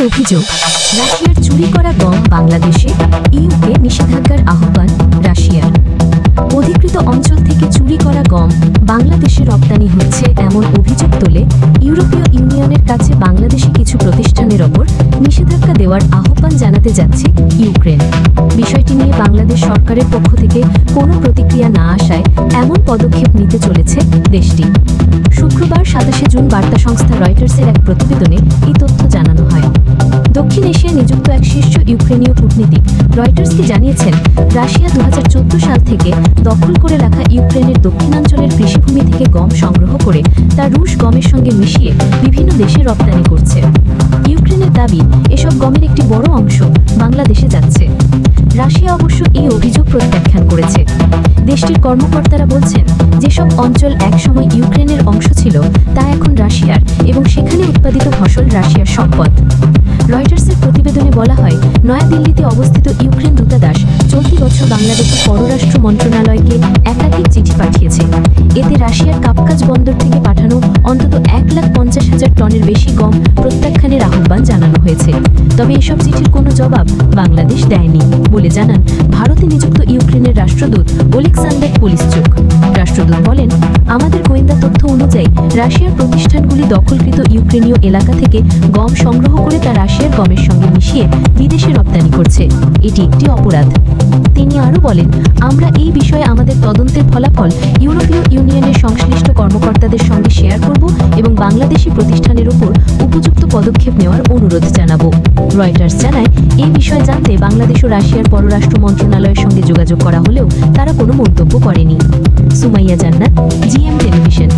অভিযোগ, রাশিয়ার চুরি করা গম বাংলাদেশে, ইউকে নিষেধাজ্ঞার আহ্বান রাশিয়ার। অধিকৃত অঞ্চল থেকে চুরি করা গম বাংলাদেশে রপ্তানি হচ্ছে এমন অভিযোগ তোলে ইউরোপীয় ইউনিয়নের কাছে বাংলাদেশি কিছু প্রতিষ্ঠানের ওপর নিষেধাজ্ঞা দেওয়ার আহ্বান জানাতে যাচ্ছে ইউক্রেন। বিষয়টি নিয়ে বাংলাদেশ সরকারের পক্ষ থেকে কোনো প্রতিক্রিয়া না আসায় এমন পদক্ষেপ নিতে চলেছে দেশটি। শুক্রবার ২৭ জুন বার্তা সংস্থা রয়টার্সের এক প্রতিবেদনে এই তথ্য জানানো হয়। দক্ষিণ এশিয়ায় নিযুক্ত এক শীর্ষ ইউক্রেনীয় কূটনীতিক রয়টার্সকে জানিয়েছেন, রাশিয়া ২০১৪ সাল থেকে দখল করে রাখা ইউক্রেনের দক্ষিণাঞ্চলের কৃষিভূমি থেকে গম সংগ্রহ করে তা রুশ গমের সঙ্গে মিশিয়ে বিভিন্ন দেশে রপ্তানি করছে। ইউক্রেনের দাবি, এসব গমের একটি বড় অংশ বাংলাদেশে যাচ্ছে। রাশিয়া অবশ্য এই অভিযোগ প্রত্যাখ্যান করেছে। দেশটির কর্মকর্তারা বলছেন, যেসব অঞ্চল একসময় ইউক্রেনের অংশ ছিল তা এখন রাশিয়ার এবং সেখানে উৎপাদিত ফসল রাশিয়ার সম্পদ। রয়টার্সের প্রতিবেদনে বলা হয়, নয়াদিল্লিতে অবস্থিত ইউক্রেন দূতাবাস চলতি বছর বাংলাদেশের পররাষ্ট্র মন্ত্রণালয়কে একাধিক চিঠি পাঠিয়েছে। এতে রাশিয়ার কাপকাজ বন্দর থেকে পাঠানো অন্তত ১,৫০,০০০ টনের বেশি গম প্রত্যাখ্যানের আহ্বান জানানো হয়েছে। তবে এসব চিঠির কোনো জবাব বাংলাদেশ দেয়নি বলে জানান ভারতে নিযুক্ত ইউক্রেনের রাষ্ট্রদূত ওলেক্সান্ডার পুলিসচুক। রাষ্ট্রদূত বলেন, আমাদের গোয়েন্দা তথ্য অনুযায়ী রাশিয়ার প্রতিষ্ঠানগুলি দখলকৃত ইউক্রেনীয় এলাকা থেকে গম সংগ্রহ করে তা রাশিয়ার গমের সঙ্গে মিশিয়ে বিদেশে রপ্তানি করছে। এটি একটি অপরাধ। তিনি আরও বলেন, আমরা এই বিষয়ে আমাদের তদন্তের ফলাফল ইউরোপীয় ইউনিয়নের সংশ্লিষ্ট কর্মকর্তাদের সঙ্গে শেয়ার করব এবং বাংলাদেশি প্রতিষ্ঠানের উপর উপযুক্ত পদক্ষেপ নেওয়ার অনুরোধ জানাব। রয়টার্স জানায়, এই বিষয়ে জানতে বাংলাদেশ ও রাশিয়ার পররাষ্ট্র মন্ত্রণালয়ের সঙ্গে যোগাযোগ করা হলেও তারা কোনো মন্তব্য করেনি। সুমাইয়া জান্নাত, জিএম টেলিভিশন।